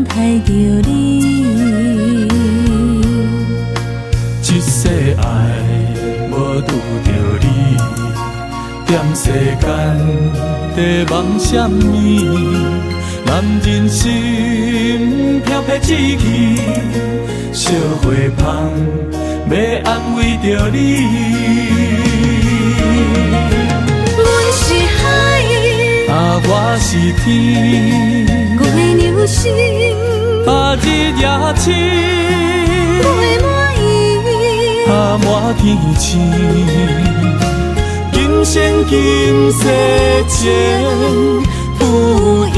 待着你。一世爱无拄着你，踮世间在梦什么？男人心飘撇志气，烧花香要安慰着你。阮是海，我是天，月流星，日夜星，月满意，满天星。今生今世情不移，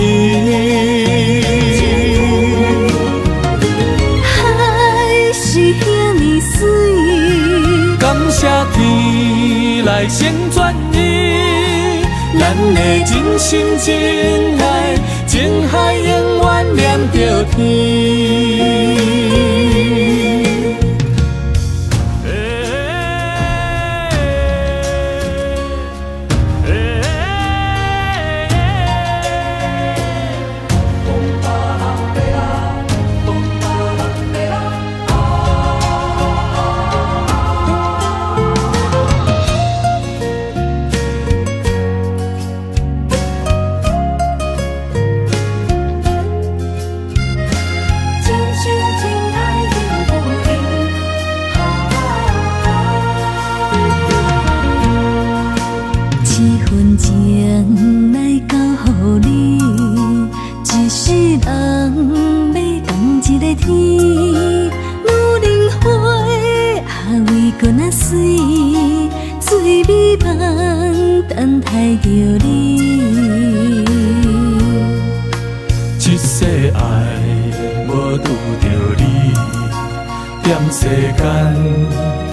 海是遐尼水，感谢天来成全伊，咱的真心真爱，情海永远念着天。情来交予你，一世人要共一个天。女人花为搁那水，水美梦等待着你。一世爱无拄着你，踮世间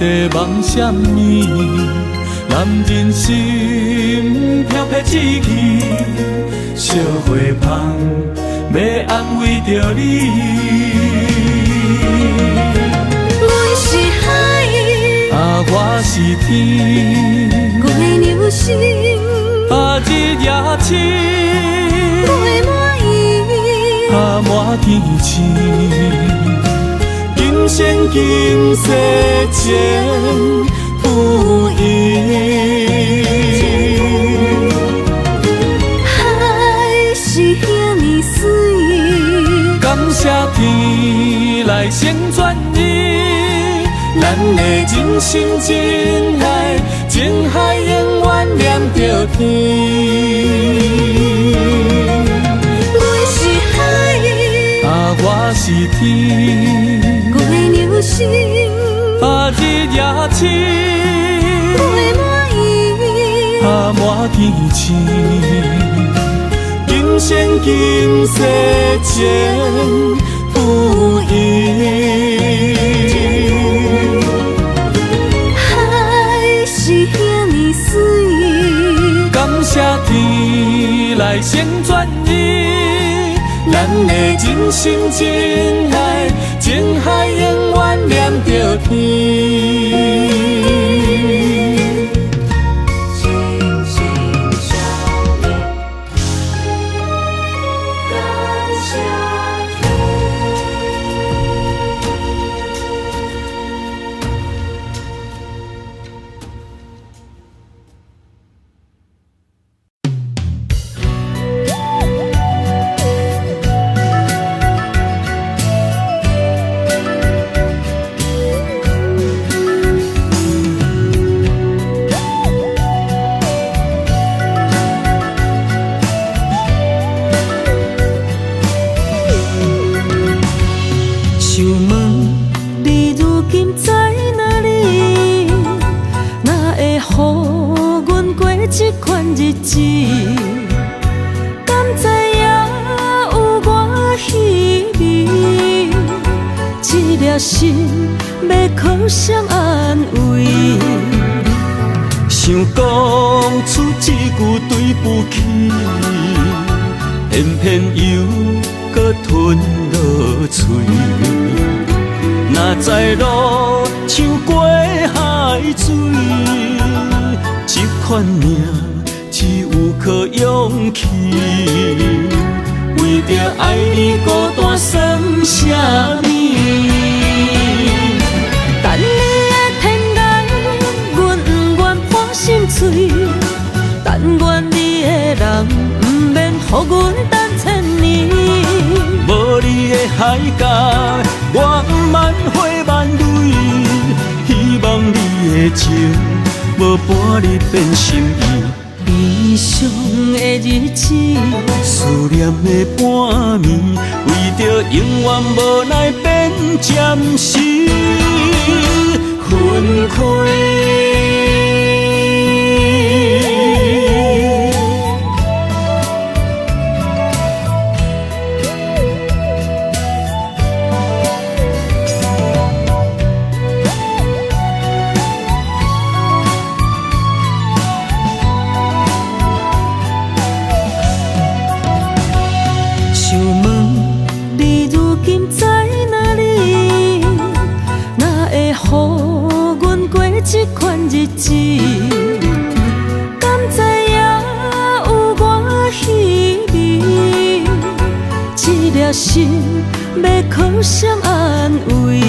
在梦什么？男人心飘撇志气，烧花香要安慰着你。阮是海，我是天，月流星，日夜星，月满意，满天星。今生今世情不移，海是遐尼水，感谢天来成全伊，咱的真心真爱，情海永远念着天。阮是海，我是天，月流星，日夜星，月满意，满天星。今生今世情不移，海是遐尼水，感谢天来成全伊，咱的真心真爱，情海永远念着天。心要靠谁安慰？想讲出一句对不起，偏偏又搁吞落嘴。若知路像过海水，这款命只有靠勇气。为着爱你孤单生愿你的人，不免予阮等千年。无你的海角，我万花万蕊。希望你的情，无半日变心意。悲伤的日子，思念的半暝，为着永远无奈变暂时分开。这款日子，敢知影有我稀微？这粒心要靠谁安慰？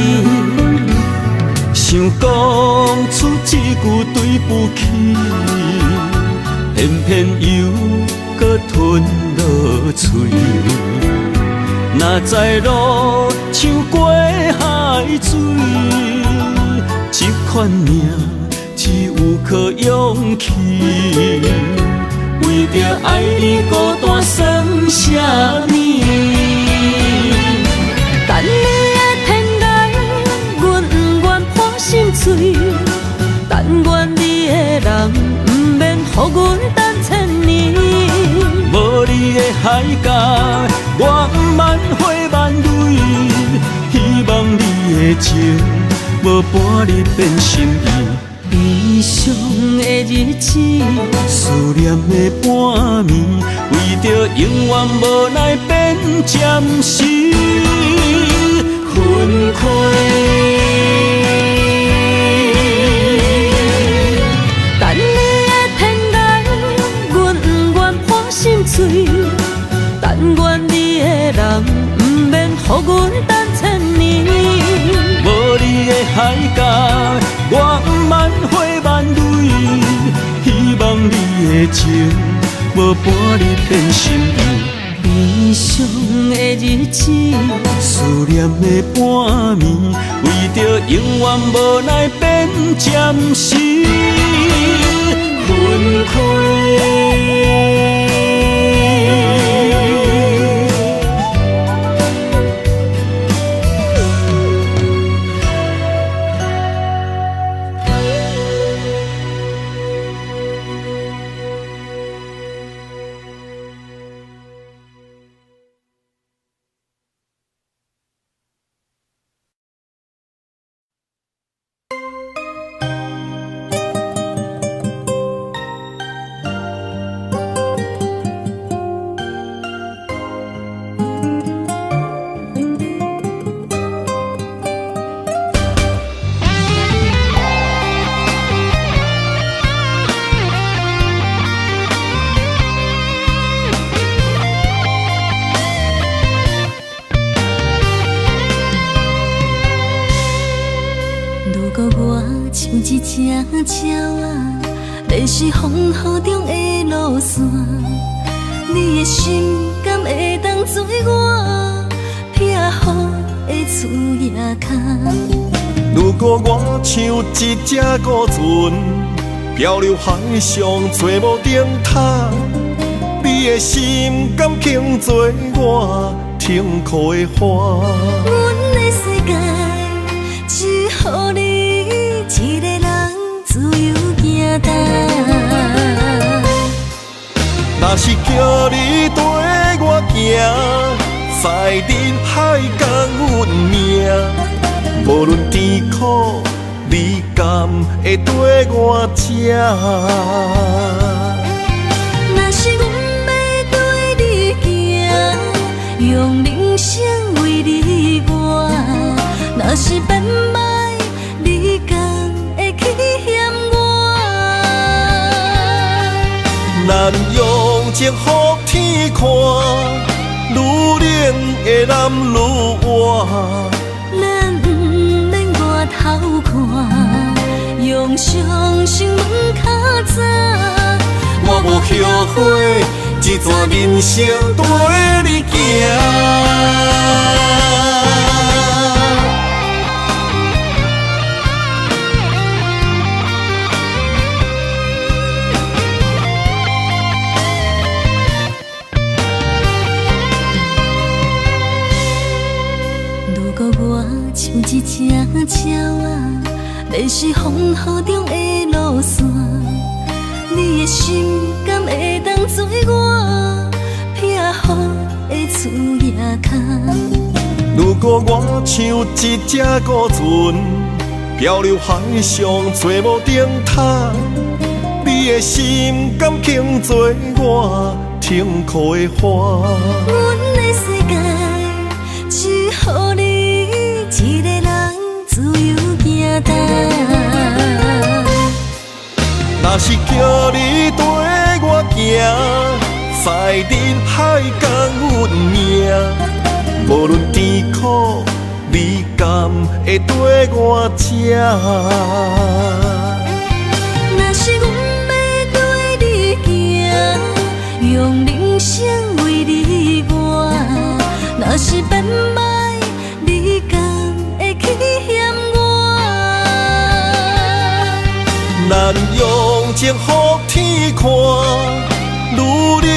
想讲出一句对不起，偏偏又搁吞落嘴。若知路像过海水。这款命只有靠勇气，为着爱你孤单算什么？等你的天涯，阮不愿破心碎。但愿你的人，不免予阮等千年。无你的海角，我万花万蕊。希望你的情。无半日变心意，悲伤的日子，思念的半暝，为着永远无奈变暂时分开。等你的天涯，阮不愿破心碎。但愿你的人，不免予阮等千年。无你的海角，我万花万蕊。希望你的情，无半日变心意。悲伤的日子，思念的半暝，为着永远无奈变暂时分开。像一只鸟仔，迷失风雨中的路线。你的心敢会当做我撇予的厝野空？如果我像一只孤船，漂流海上找无顶塔，你的心敢肯做我停靠的花？阮的世界只予你一个人自由行踏。若是叫你跟我行，在人海共阮命，无论甜苦，你敢会跟我吃？若是阮要对你行，用人生为你活，若是变歹，你敢会去嫌我？咱用情予天看，愈冷的男愈活。咱不免外头看，用双手问较早。我无后悔，这段人生跟你行。如果我像一只鸟啊，迷失风雨中的路线，你的心敢会当做我撇予的厝夜空？如果我像一只孤船，漂流海上找无顶塔，你的心敢肯做我停靠的花？阮的世界只予你一个人自由行动。若是叫你跟我行，在人海共阮命，无论甜苦，你甘会跟我吃？若是阮要对你行，用人生为你活，若是变歹，你敢会去嫌我？咱用情予天看，愈冷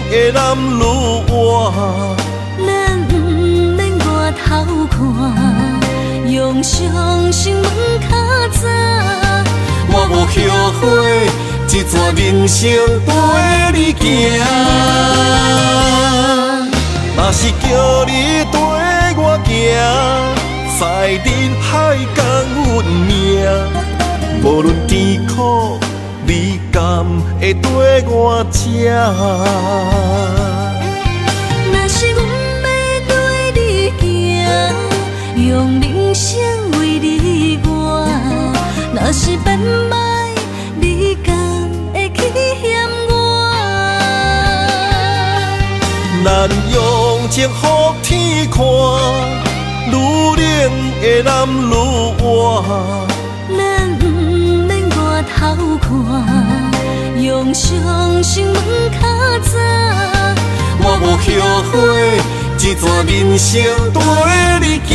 的男愈活。咱不免外头看，用双心门较早。我无后悔，这段人生陪你行。若是叫你跟我行，在人海共阮命，无论甜苦，你甘会跟我吃？若是阮要对你行，用人生为你活，若是变歹，你敢会去嫌我？咱用情予天看，愈冷的男愈活。咱不免外头看，用双心门较早。我无后悔，这段人生陪你行。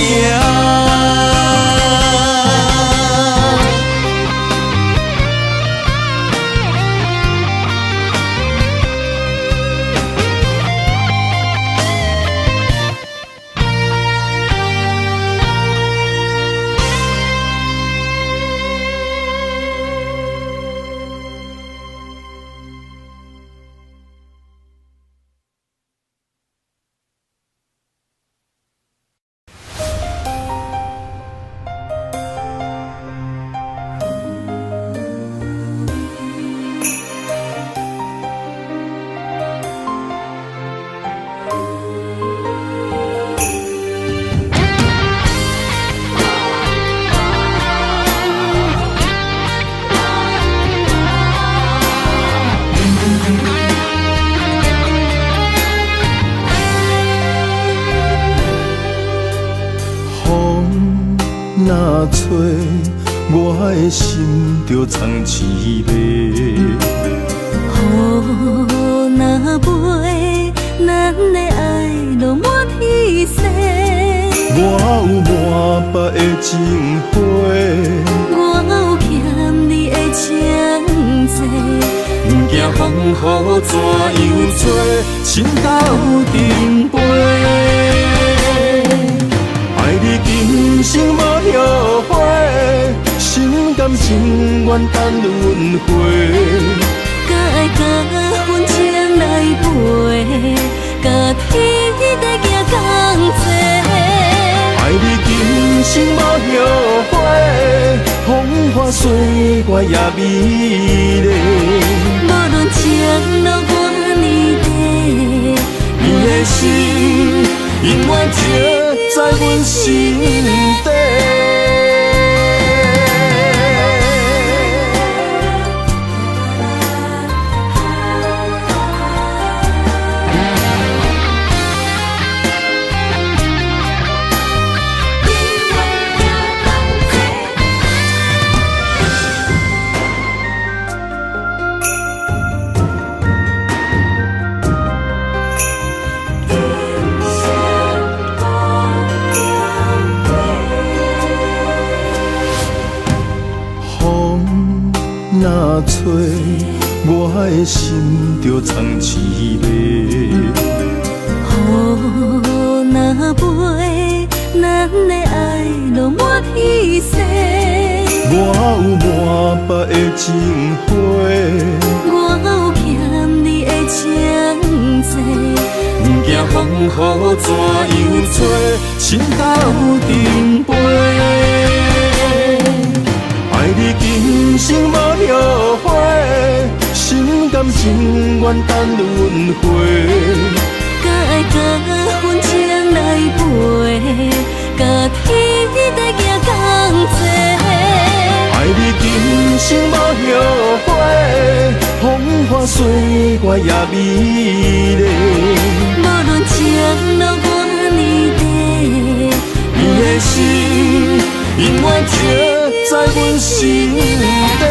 若吹，我的心就藏滋味。雨若飞，咱的爱落满天星。我有满腹的情花，我有欠你的情债，不惊风雨怎样做，心斗阵飞。爱你今生无后悔，心甘情愿等轮回。甲爱甲阮情来陪，甲天地行同齐。爱你今生无后悔，风花雪月也美丽。无论情路偌呢短，你的心永远刻在阮心底。着藏滋味。雨若飞，咱的爱落满天星。我有满腹的情花，我有欠你的情债。不惊风雨怎样吹，心斗阵飞。爱你今生无后悔，心甘情愿等轮回。甲爱甲份情来陪，甲天地行同齐。爱你今生无后悔，风花雪月也美丽。无论情路偌呢短，你的心永远刻在阮心底。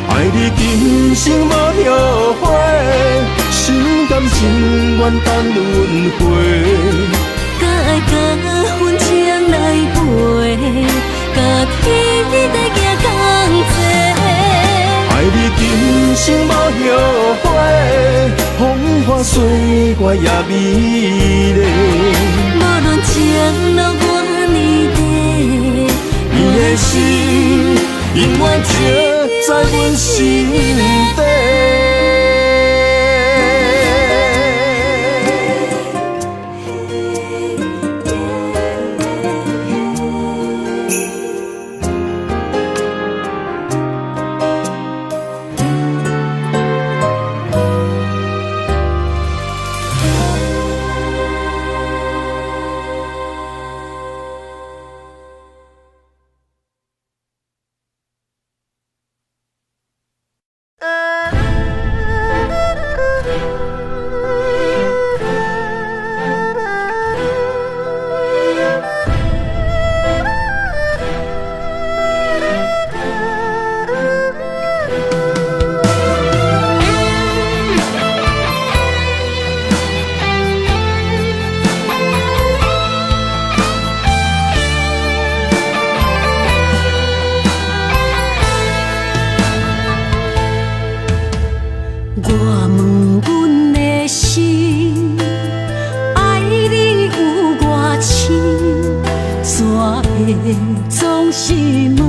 爱你今生无后悔，心甘情愿等轮回。甲爱甲份情来陪，甲天地行同齐。爱你今生无后悔，风花雪月也美丽。无论情路偌呢短，你的心永远刻在阮心底。总是问，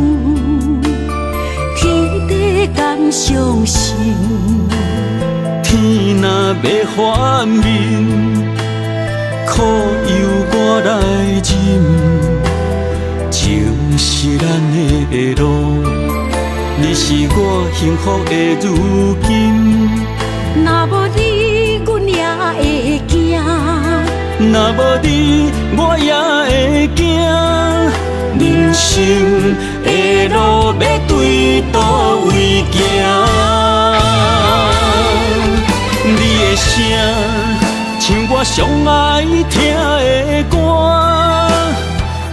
天地敢相信？天若要反面，苦由我来忍。情是咱的路，你是我幸福的如今。若无你，阮也会惊；若无你，我也会惊。人生的路要对倒位行？你的声像我上爱听的歌，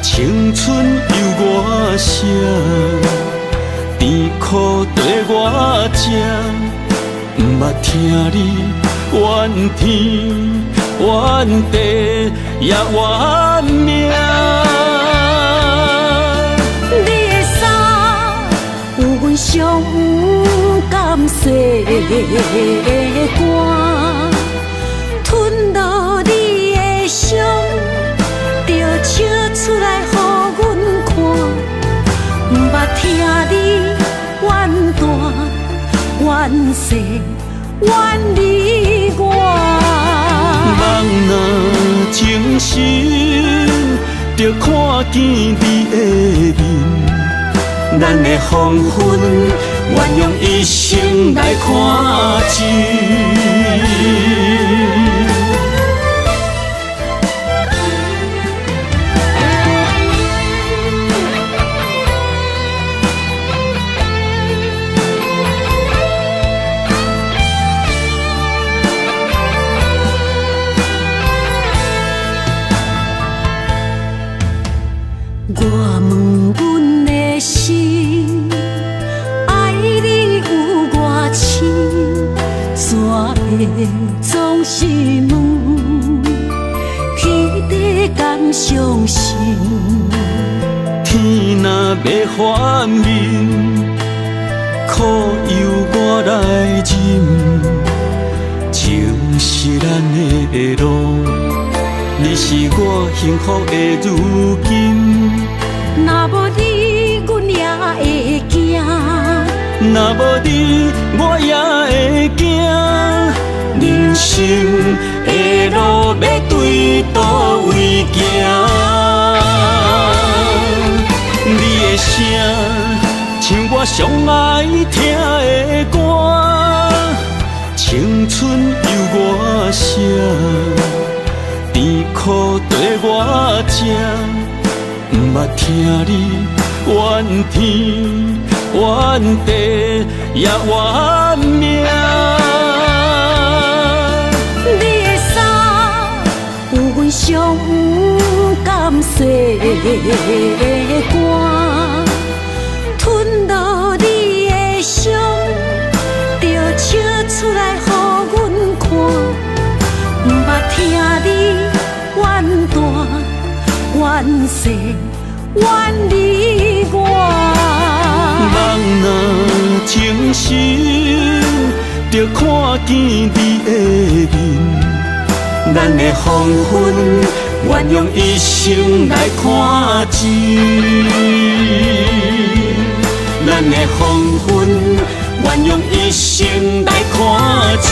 青春由我写，甜苦对我吃，不捌听你怨天怨地也怨命。上有甘雪的歌，吞落你的伤，就笑出来予阮看。不捌听你怨大怨小怨你我。人若情深，就看见你的面。咱的黄昏，愿用一生来看尽。我问阮的心，爱你有偌深，怎会总是问？相信。天若要反面，苦由我来忍。情是咱的路，你是我幸福的如今。若无你，阮也会惊；若无你，我也会惊。人生的路要对倒位行？你的声像我上爱听的歌，青春由我写，甜苦对我吃，不捌听你怨天怨地也怨命。你的衫有阮上不甘洗的汗，吞落你的伤，就笑出来予阮看。不捌听你怨大怨细怨你我。人若情深，就看见你的面。咱的黄昏，愿用一生来看尽。咱的黄昏，愿用一生来看尽。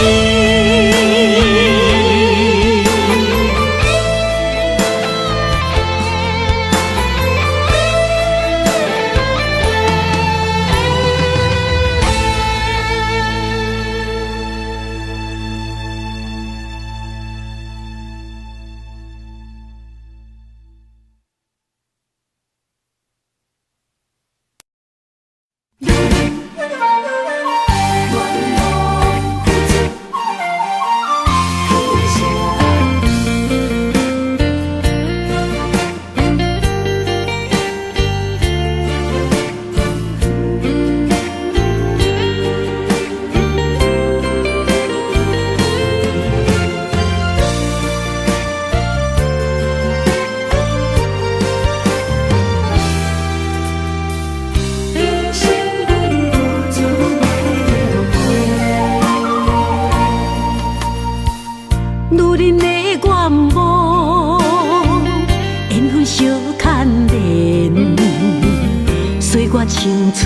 青春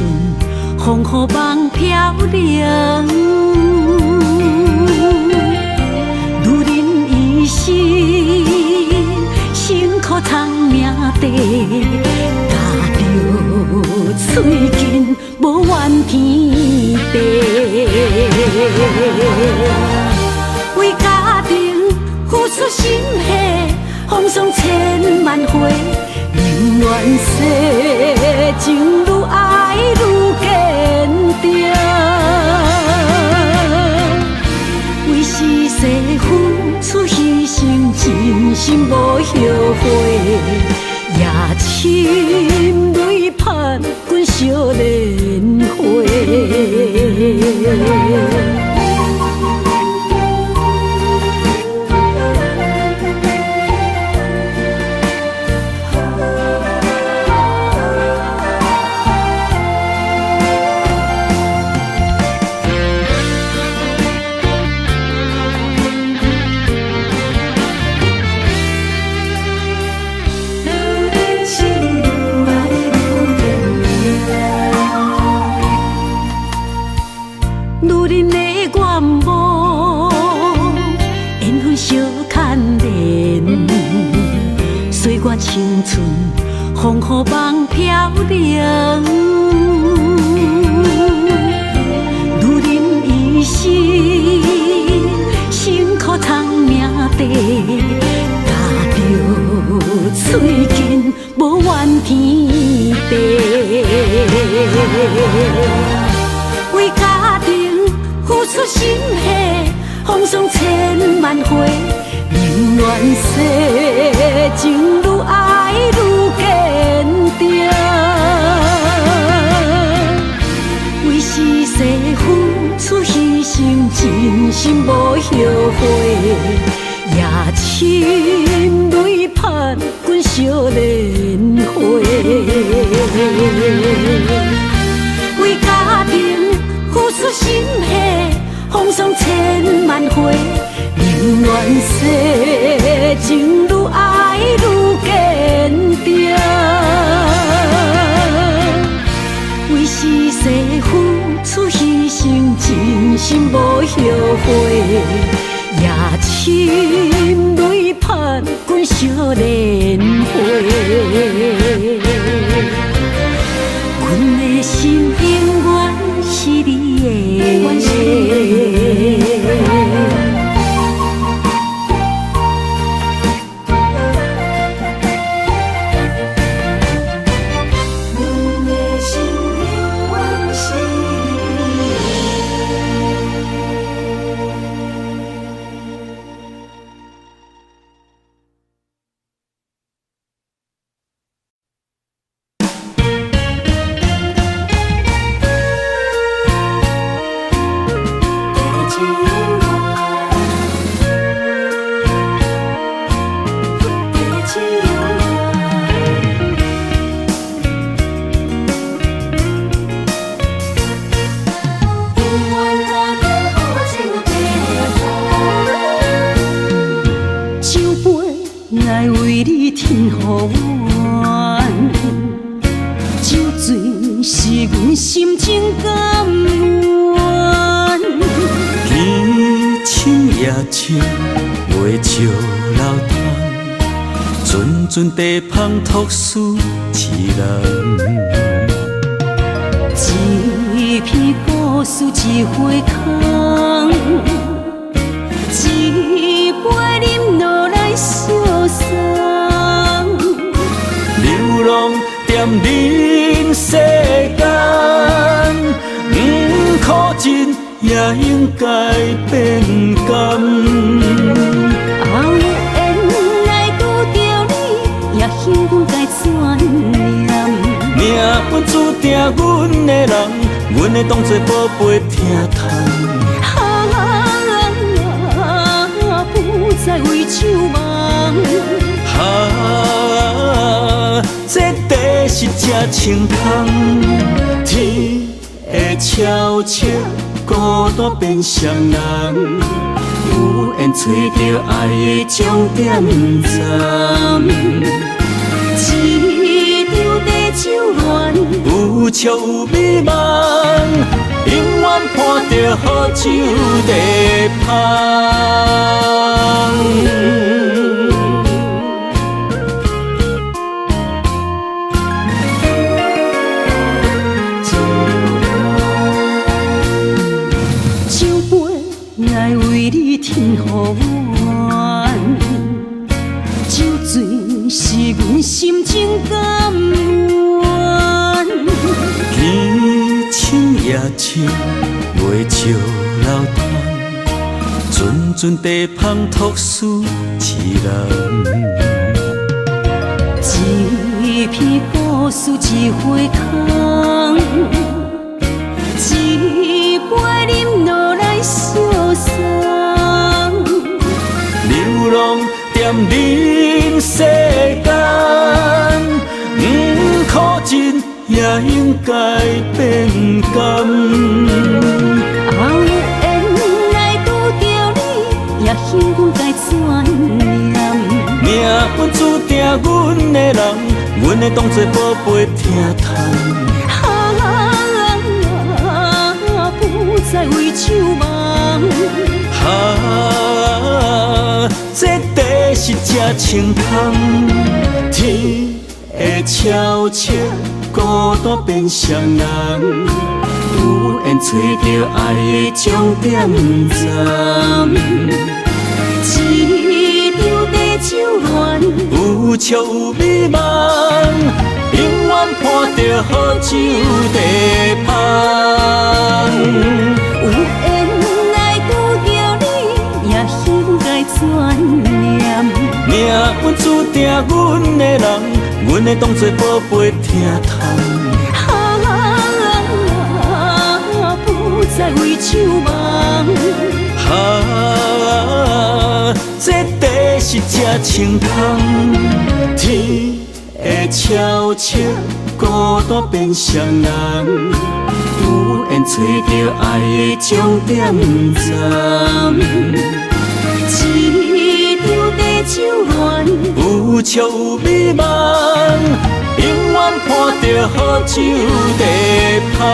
风雨梦飘零，女人一生辛苦偿命地，踏着嘴筋无怨天地，为家庭付出心血，风霜千万回。宁愿世情愈爱愈坚定，为是世付出牺牲，真心无后悔，也深泪盼阮少年花。青春风雨梦飘零，女人一生辛苦偿命地，踏着嘴筋无怨天地，为家庭付出心血，风霜千万回。宁愿世情愈爱愈坚定，为是世付出牺牲，真心无后悔，也深泪泪拍滚烧莲花。为家庭付出心血，风霜千万回，宁愿世情愈爱愈坚定。为是世付出牺牲，真心无后悔。夜深泪拍滚烧莲花，阮的心永远是你的。阵地芳托书痴人，一篇故事一花空，一杯饮落来相送。流浪踮人世间，苦尽也应该变甘。幸运该转念，命运注定阮的人，阮会当作宝贝疼痛。不再为手忙。这地是这清空，天会悄悄孤单变双人，有缘找到爱的终点站。一场地酒恋，有笑有美梦，永远伴着好酒地芳。酒杯爱为你添予阮，酒醉是阮心情甘愿。天清夜清，袂笑流淌，阵阵地芳托书痴人。一篇故事一花空，一杯饮落来相送。流浪踮人世间，苦尽也应该变甘。有缘来拄着你，也幸运该转念。命运注定阮的人，阮会当作宝贝疼痛。不再为手忙。这地是这清空，天会悄悄孤单变双人，有缘找到爱的终点站。一场地酒恋，有笑有美梦，永远伴着好酒地芳。有缘来拄着你，也应该转念。命运注定阮的人，阮会当作宝贝疼痛。不再为手忙。这地是这清芳，天会悄悄孤单变双人，有缘找到爱的终点站。一场地酒恋，有笑有美梦，永远伴着好酒地香。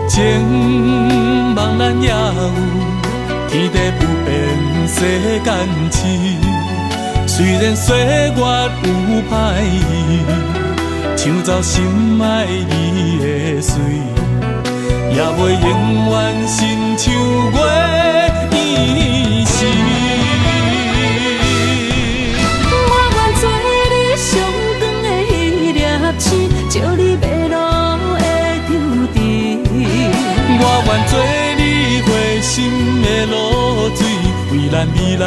情茫然也有天地不变世间事，虽然岁月有歹意，抢走心爱伊的水，也袂永远亲像月伊时。我愿做你上长的迄粒星，照你迷路的丢滴。我愿做你回心的露水，为咱未来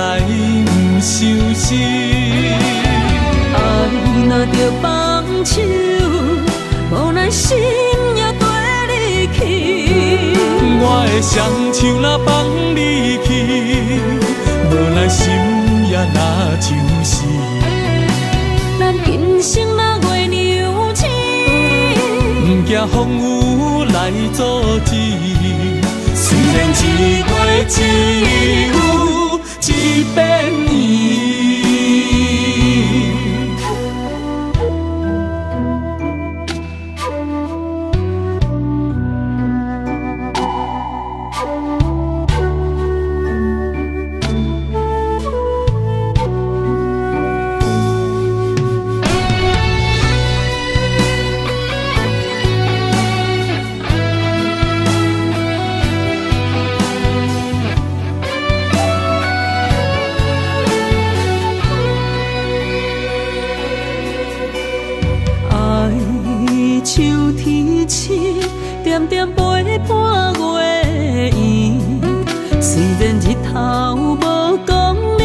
不伤心。爱若着放手，无奈心也跟你去。我的双手若放你去，无奈心也若像死。咱今生若月娘亲，不惊风雨来阻止。虽然一月只有一遍伊。点点陪伴月圆，虽然日头无讲理，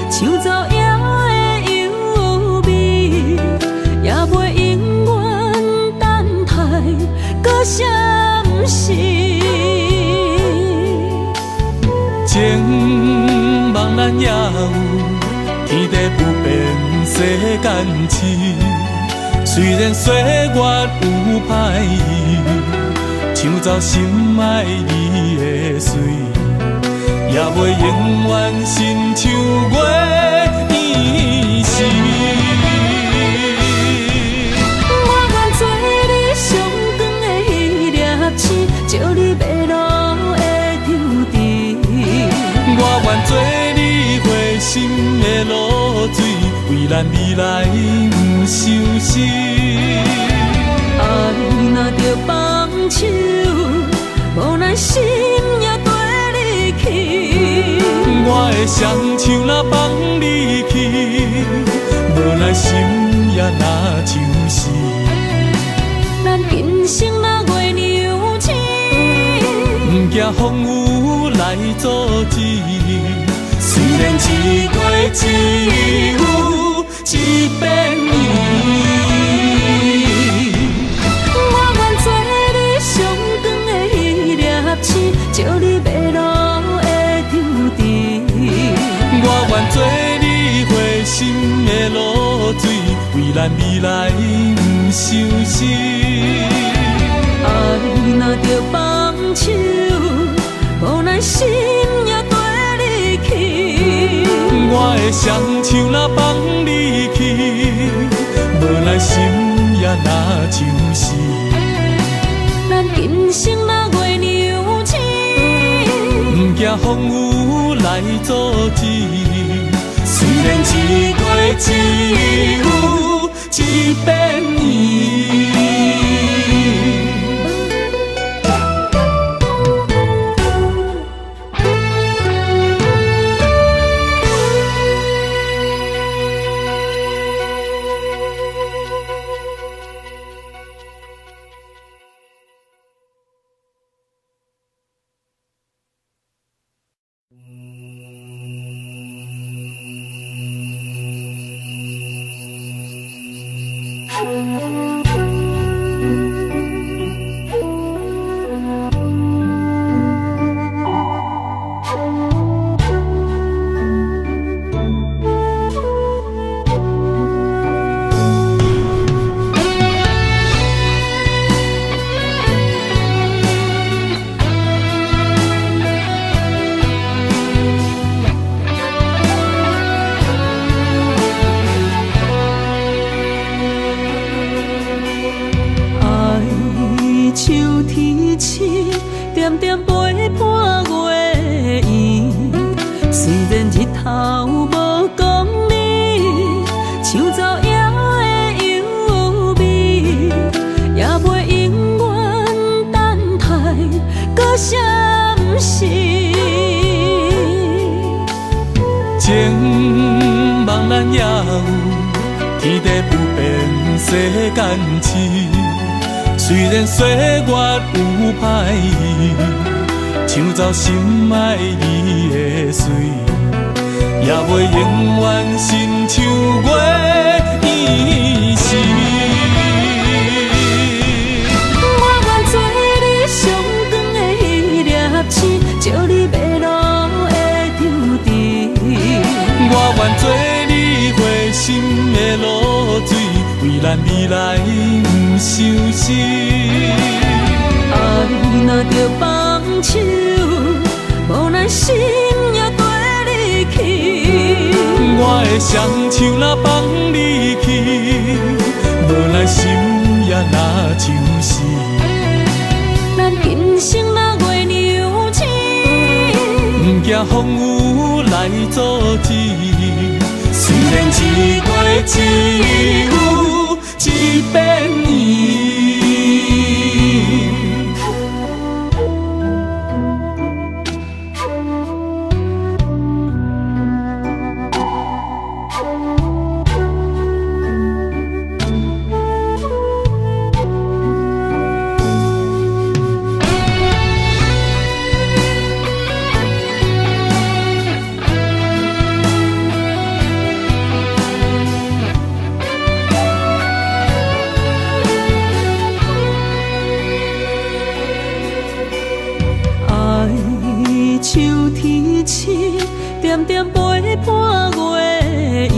抢走夜的优美，也袂永远等待搁闪失。情茫然也有天地不变世间事。虽然岁月有歹意，抢走心爱伊的水，也袂永远亲像月伊时。我愿做你上长的迄粒星，照你迷路的丢滴。我愿做你回心的露水，为咱未来不伤心。爱若着放手，无奈心也跟你去。我的双手若放你去，无奈心也若像死。咱今生若月娘亲，不惊风雨来阻止。虽然一月只有一遍伊。我愿做你上长的星，照你迷路的张持。我愿做你回心的露水，为咱未来不伤心。爱若着放手，无奈心也跟你去。我的双手若放你去，无奈心也若像死。咱今生若月娘星，不惊风雨来阻止。虽然一过一有一变伊。点点陪伴月圆，虽然日头无讲你，像走野的优美，也袂永远等待搁闪失。情茫然也有天地不变世间事。虽然岁月有歹意，抢走心爱你的水，也袂永远亲像月依时。我愿做你上长的迄粒星，照你迷路的张持。我愿做你回心的露水，为咱未来不伤心。爱若着放手，无奈心也跟你去。我的双手若放你去，无奈心也若像死。咱今生若月娘星，不惊风雨来阻止。虽然一过一有一变伊。像天星，点点陪伴月圆。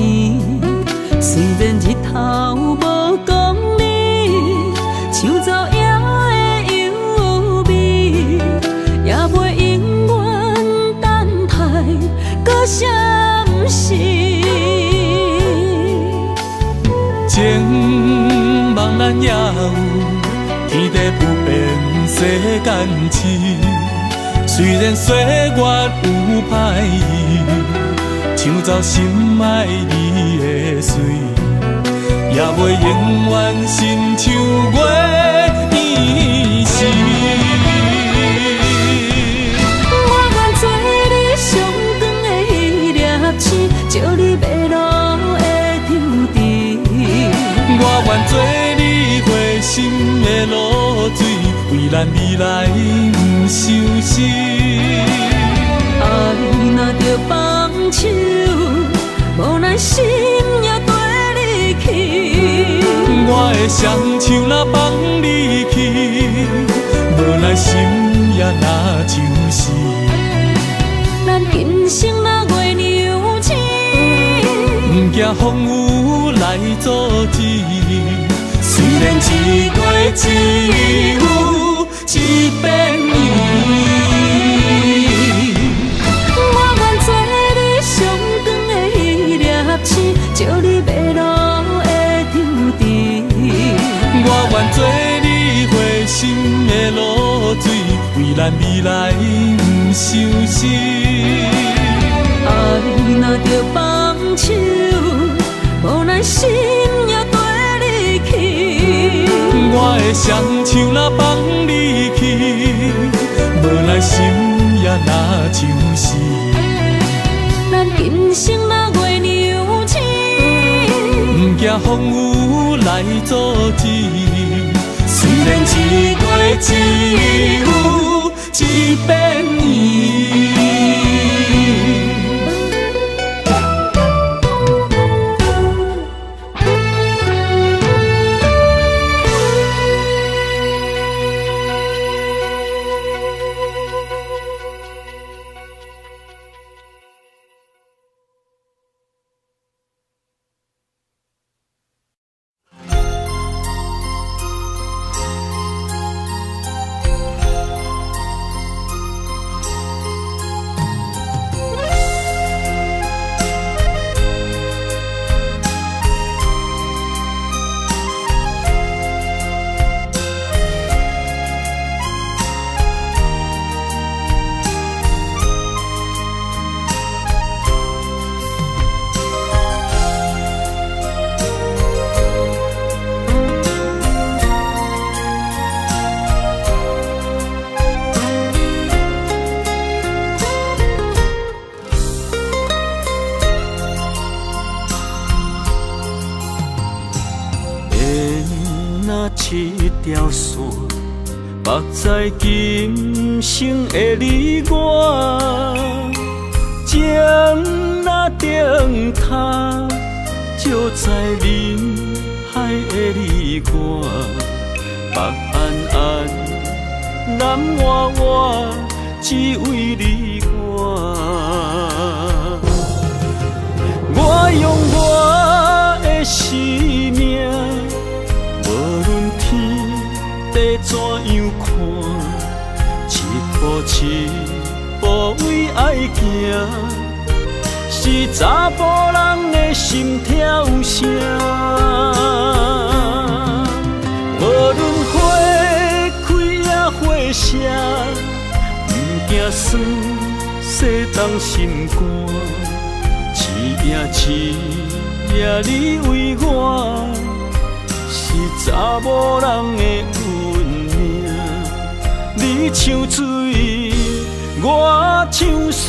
虽然日头无讲你，像走野的优美，也袂永远等待搁闪失。情茫然也有天地不变世间事。虽然岁月有歹意，抢走心爱你的水，也袂永远亲像月依时。我愿做你上长的迄粒星，照你迷路的张持。我愿做你回心的露水，为咱未来不伤心。爱若着放手，无奈心也跟你去。我的双手若放你去，无奈心也若惊风雨来阻止。虽然一月只有一遍我愿做你上长的迄粒星，照你迷路的张持。我愿做你回心的露水，为咱未来不伤心。爱若着放手，无咱心也跟你去。我的双手若放你去，无咱心也若像死。咱今生若月娘亲，不惊风雨来阻止。虽然一月只有一遍一条线，目在今生的你我，情若顶塔，照在人海的你我，北暗暗，南弯弯，只为你我。我用我的生命。无论天地怎样看，一步为爱行，是查甫人的心跳声。无论花开也花谢，不惊酸洗动心肝，一夜你为我。是查某人的运命，你像水，我像山。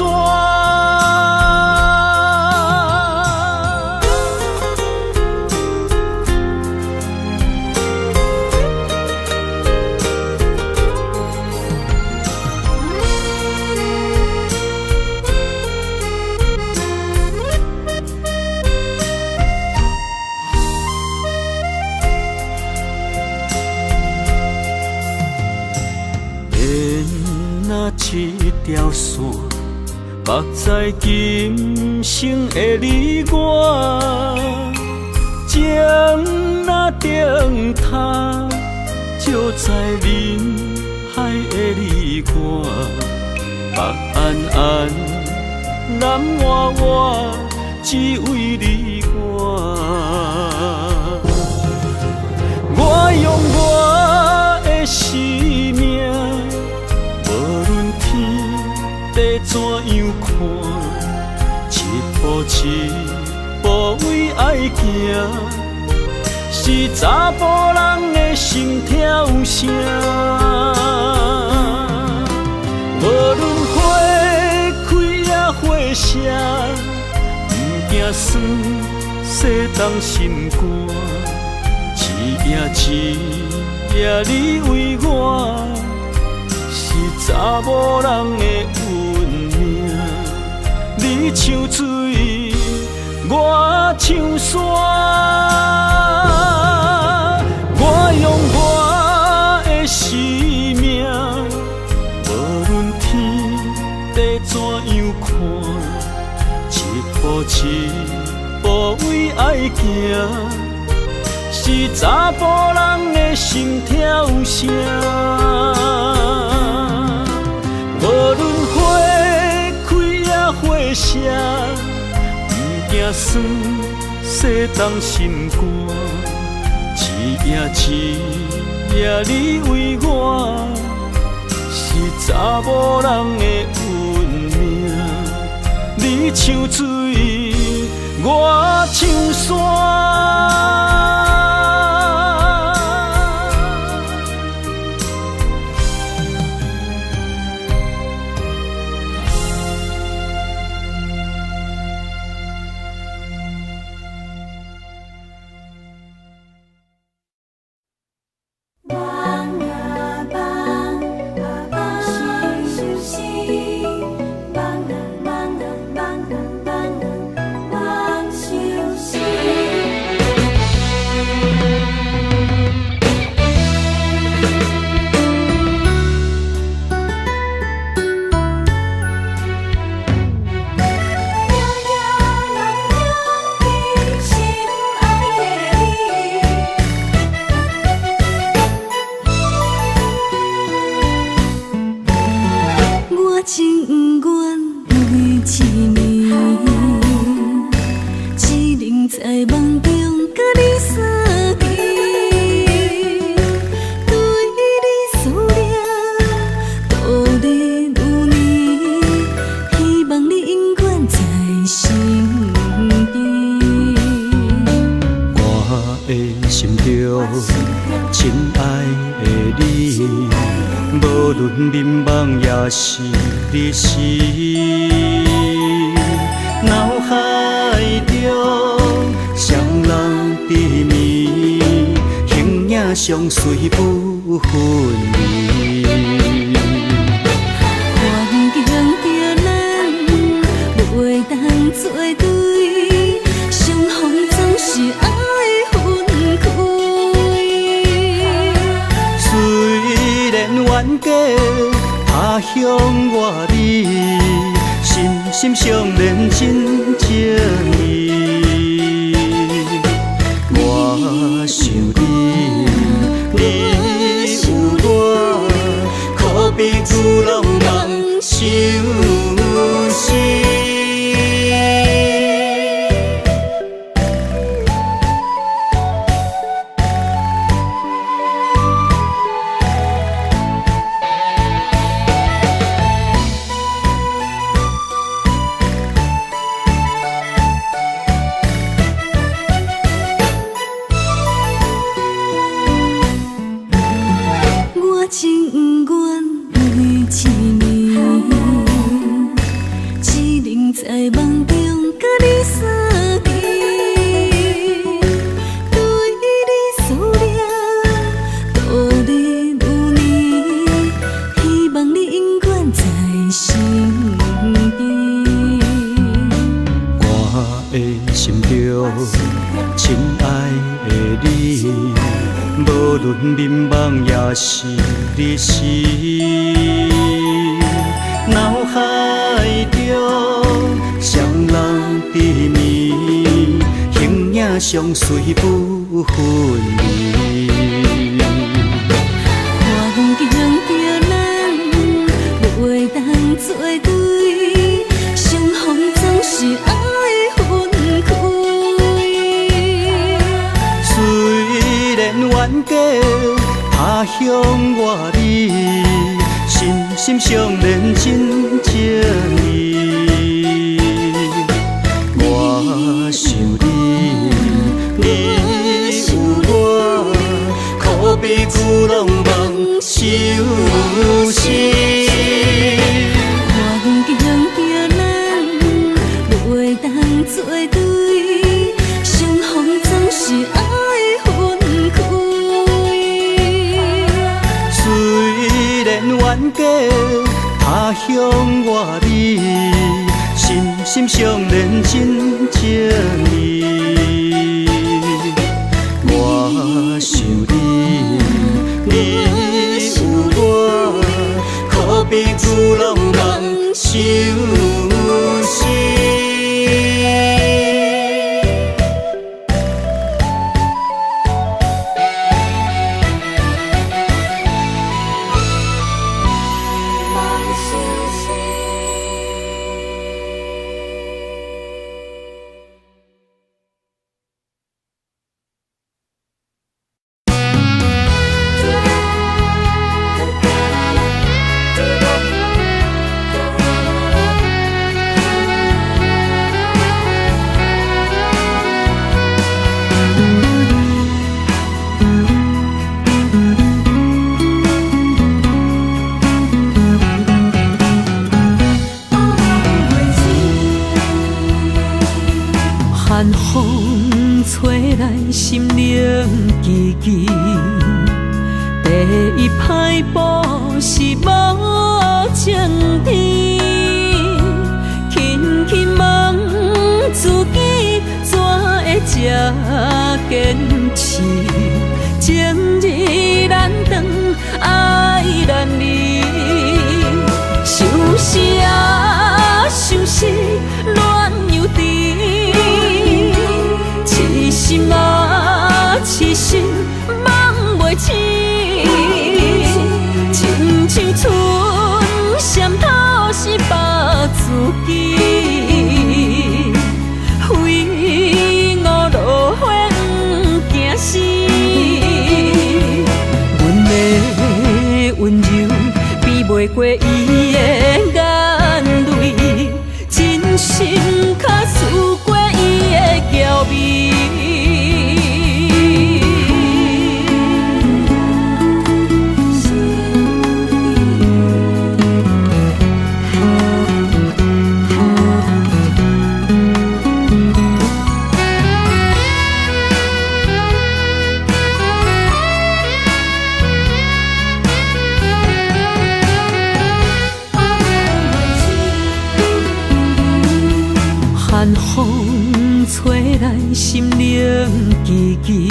一条线，目在今生的你我，情若顶塔，照在人海的你我，北暗暗，南弯弯，只为你我。我用我的生命。地怎样看，一步为爱行，是查甫人的心跳声。无论花开也花谢，不惊酸洗动心肝，一夜你为我。是查某人的运命，你像水，我像山。我用我的生命，无论天地怎样看，一步无畏爱行，是查甫人的心跳声。无论花开也花谢，不惊酸洗冻心肝，一夜一夜你为我，是查某人的运命。你像水，我像山。是你是脑海中双人甜蜜，形影相随不分离。环境着咱袂当做对，相逢总是爱分开。虽然冤家他乡外里，心相连真情义。我想你，你有我，可比牛郎梦相思。是你是脑海中双人甜蜜，形影相随不分离。环境着咱袂当做对，相逢总是爱分开。虽然冤家他乡外里，心相连真情义。我想你，你有我，可比牛郎梦相思。环境着咱袂当做对，相逢总是爱分开。虽然冤家他乡外里，心相连真情义。我想你，你有我，可比牛郎梦相思。寒风吹来，心灵寂寂。第一摆步是无情天，轻轻问自己，怎会这坚持？情义难断，爱难离，想死啊，想死，恋又甜。痴心啊，痴心梦袂醒，亲像春闪透是百自己，非我落花不惊死。阮的温柔比袂过伊的眼泪，真心较输过伊的娇媚。寒风吹来，心灵寂寂。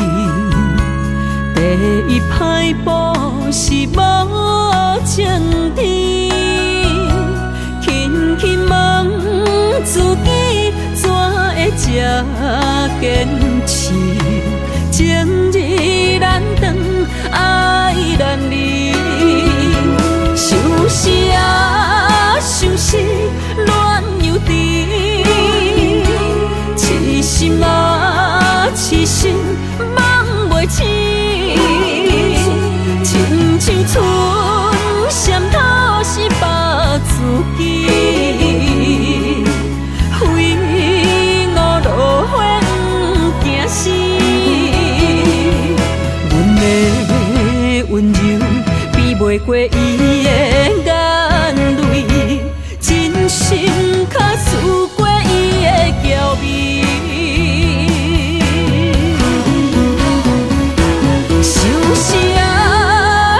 第一摆步是无情天，轻轻问自己，怎会这坚持？情义难断，爱难离，想死啊，想死，恋又甜。痴心啊，痴心梦袂醒，亲像春闪透是百自己，非我落花不惊死。阮的温柔比袂过伊的眼泪，真心较输过伊的娇媚。想死啊，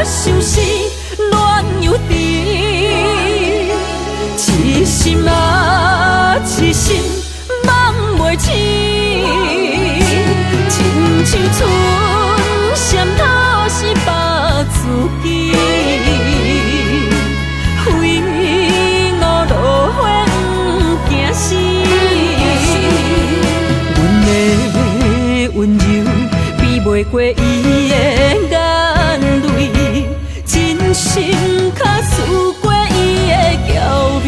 想死，恋又甜。痴心啊，痴心梦袂醒，亲像春闪透是百自己，非我落花不惊死。阮的温柔比袂过伊的眼泪，真心较输过伊的娇媚。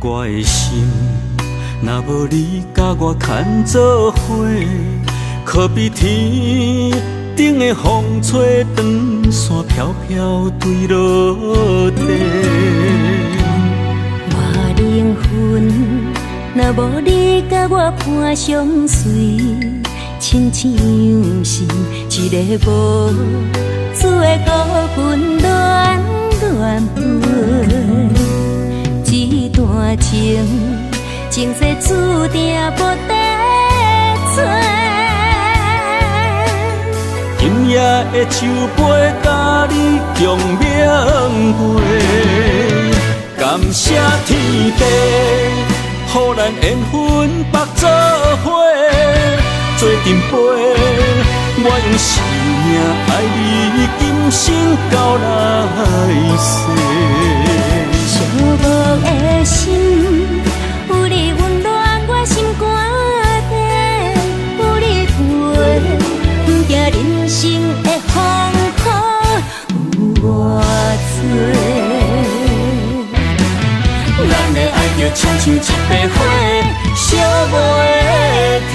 我的心，若无你甲我牵做伙，可比天顶的风吹长线飘飘坠落地。我灵魂若无你甲我伴相随，亲像是一个无主的孤魂恋恋飞。这段情，前世注定无得找。今夜的酒杯，甲你共鸣陪。感谢天地，予咱缘分白做伙，做阵陪。我用生命爱你，今生到来世。寂寞的心，有你温暖我心肝底，有你陪，不惊人生的风雨有偌多。咱的爱就亲像一杯火，烧袂停。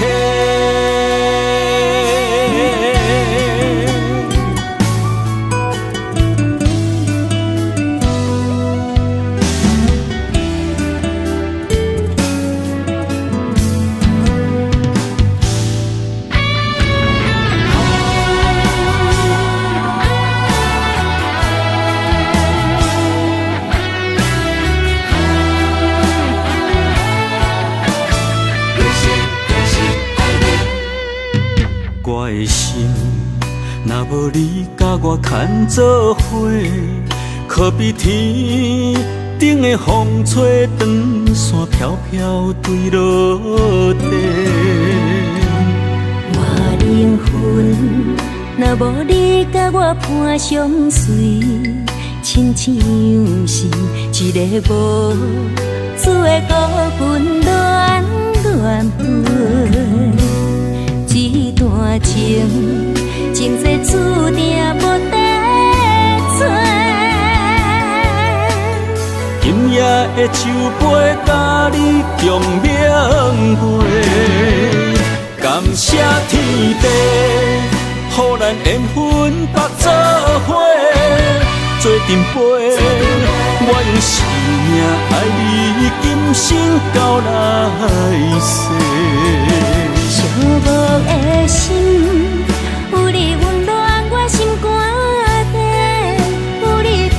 我的心，若无你甲我牵做伙，可比天顶的风吹长线飘飘坠落地。我灵魂若无你甲我伴相随，亲像是一个无主的孤魂恋恋飞。这段情，前世注定无得找。今夜的酒杯，甲你共鸣陪。感谢天地，予咱缘分白做伙，做阵陪。我用生命爱你，今生到来世。寂寞的心，有你温暖我心肝底，有你陪，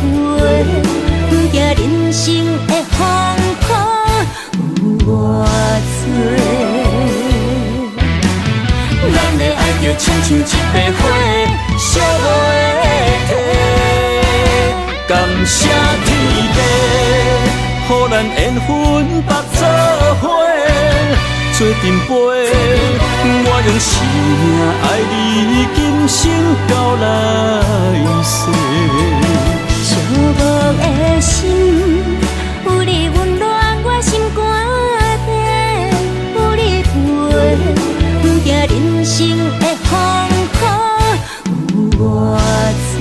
不惊人生的风雨有偌多。咱的爱就亲像一杯火，烧袂停。感谢天地，予咱缘分白做伙，做阵陪。我用生命爱你，今生到来世。寂寞的心，有你温暖我心肝底，有你陪，不惊人生的风雨有偌多。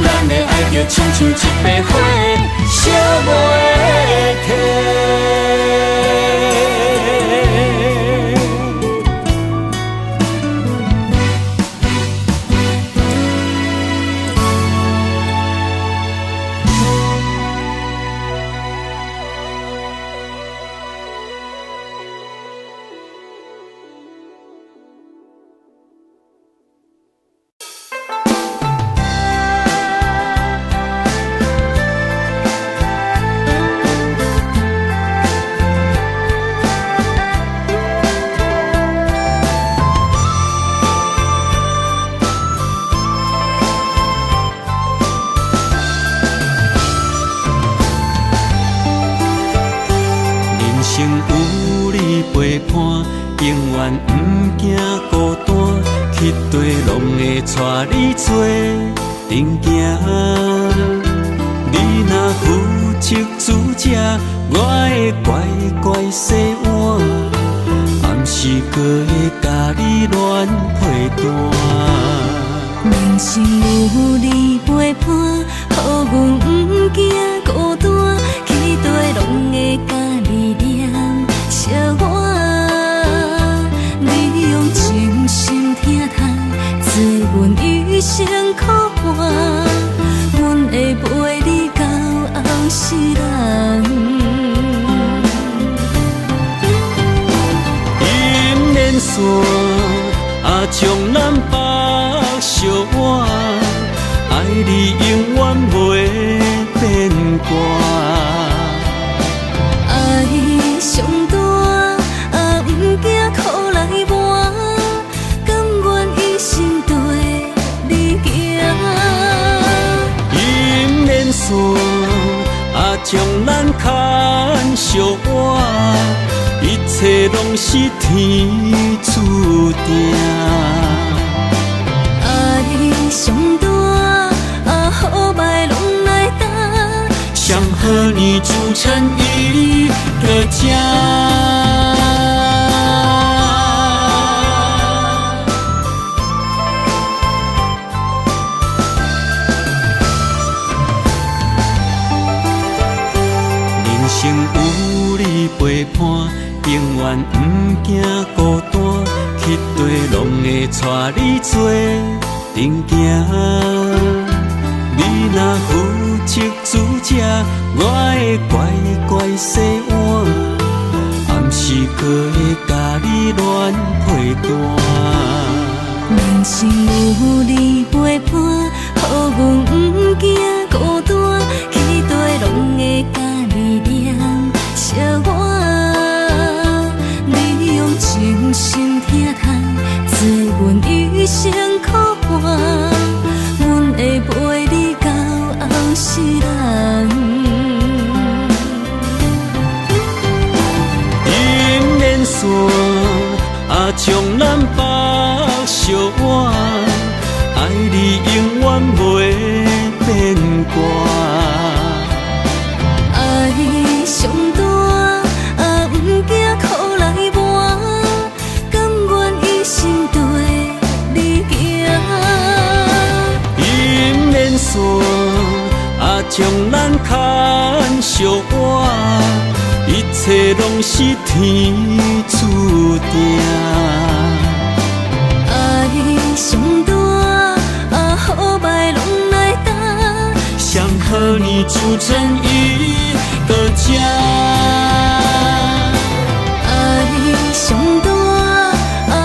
咱的爱就亲像一杯火，烧袂停。永远不惊孤单，去地拢会带你做阵行。你若负责主者，我会乖乖洗碗，暗时搁会甲你乱配单。人生有你陪伴，予阮不惊孤单，去地拢会甲你念相伴。伴，阮会陪你到后世人。银莲线将咱绑相偎，爱你永远袂变卦。爱上大，不惊苦来磨，甘愿一生对你行。银莲线将咱牵相偎，一切拢是天注定。爱上大，好歹拢来担。上好年祝成伊个家。人生有你陪伴，永远不惊孤单，去地拢会带你做阵行。你若负责煮食，我会乖乖洗碗，暗时搁会甲你暖被单。人生有你陪伴，予阮不惊孤单，去地拢会甲你念相偎。你用真心疼痛，做阮一生苦伴，阮会陪你到后世人。银莲线将咱绑相偎，爱你永远袂变卦。爱上大，不惊苦来磨，甘愿一生对你行。银莲线将咱牵相偎，一切拢是天注定。爱上大，好歹拢来担。上好年祝成伊个家。爱上大，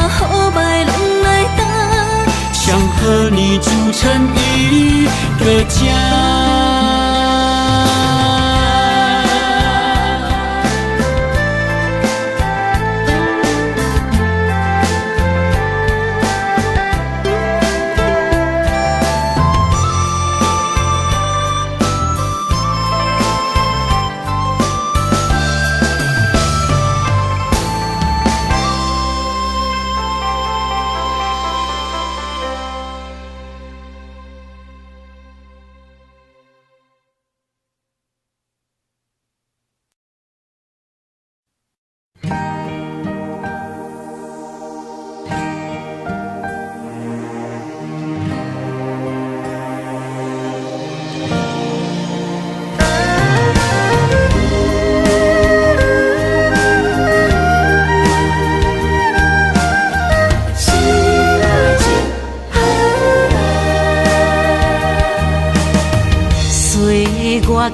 好歹拢来担。上好年祝成伊个家。我行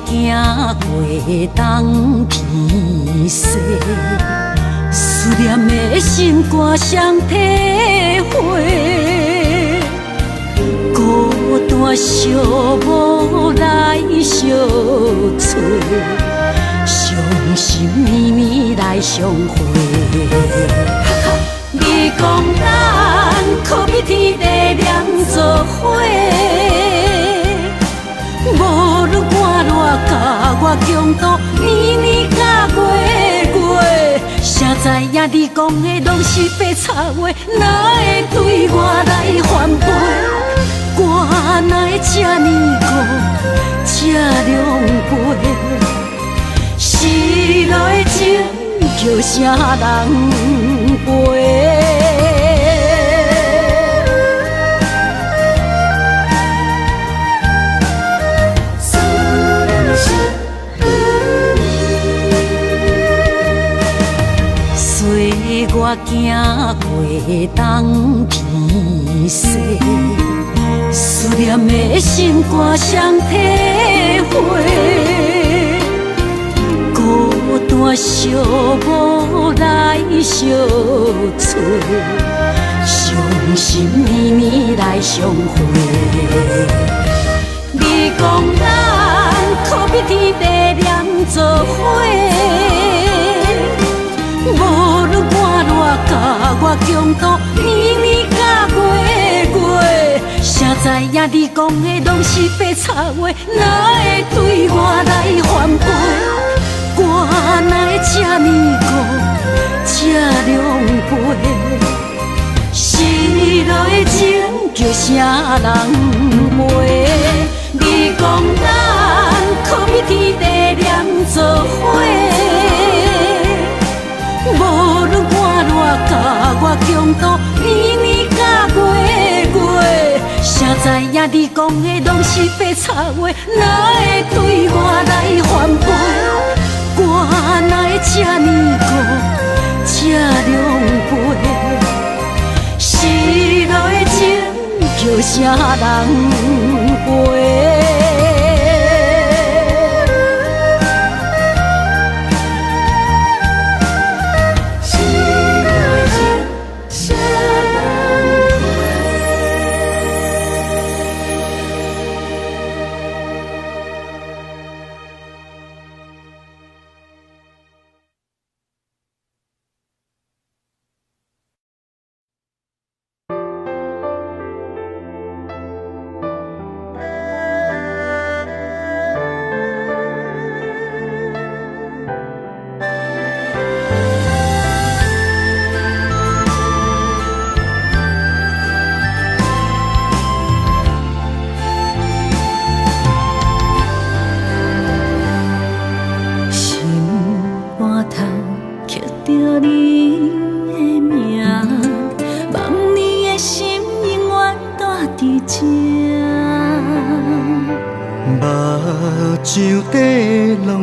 过东边西，思念的心肝双体会。孤单寂寞来相找，伤心绵绵来相会。你讲咱可比天地两作伙。无论我偌甲我强度，年年甲月月，谁知影你讲的拢是白插话，哪会对我来反背？我哪会这呢孤，这狼狽？失落的情叫啥人陪？我行过东边西，思念的心肝双体会，孤单寂寞来相找，伤心绵绵来相会。你讲咱可比天地连做伙，无论我偌甲我强度，年年甲月月，谁知影你讲的拢是白插话，哪会对我来反背？我哪会这呢孤，这狼狽？失落的情叫啥人袂？你讲咱可比天地连做伙，无论我偌甲我强度，年年甲月月，谁知影你讲的拢是白插话，哪会对我来反背？我哪会这呢孤，这狼狽？失落的情叫啥人陪？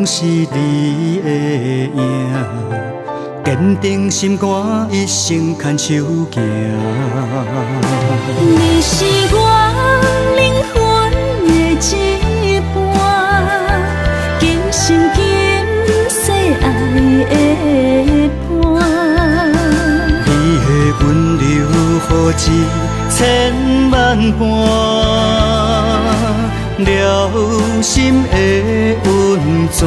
是你的影，坚定心肝，一生牵手行。你是我灵魂的一半，今生今世爱的伴。你的温柔好似千万般。了心的温泉，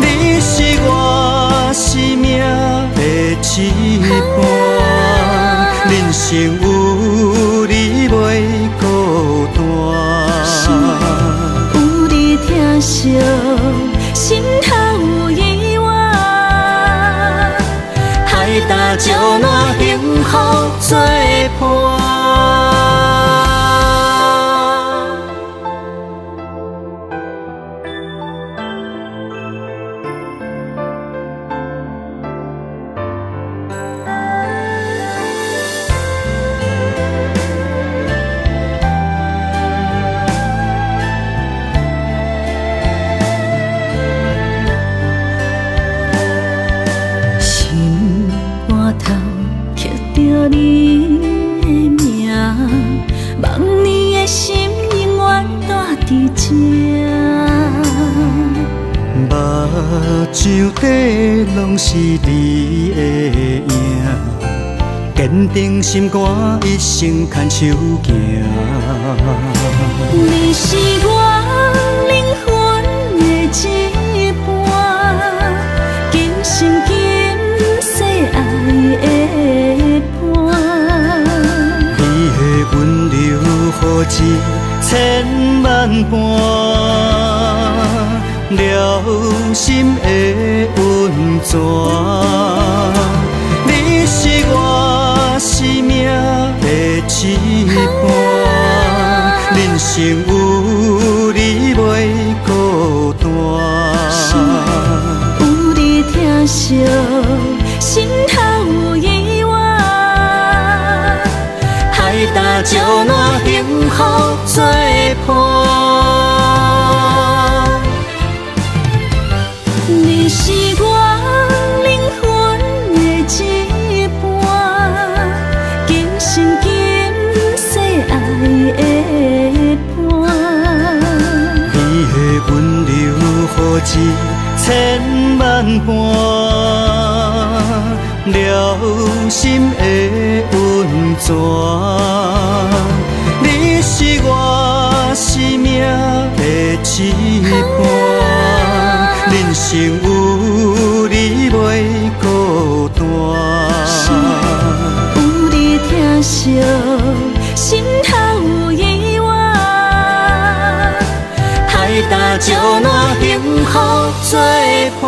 你是我生命的一半，人生有你袂孤单。有你疼惜，心头有意外，海大石烂，幸福作伴。像底拢是你的影，坚定心肝，一生牵手行。你是我灵魂的一半，今生今世爱的伴。你的温柔好似千万般。了心的温泉，你是我生命的一半，人生有你袂孤单。有你疼惜，心头有意外，海大石烂，幸福作伴。你是我灵魂的一半，今生今世爱字千万般，了心的温泉。你是我生命的一半，人生有你袂孤单。有你疼惜，心头有意外，海大石烂，幸福作伴。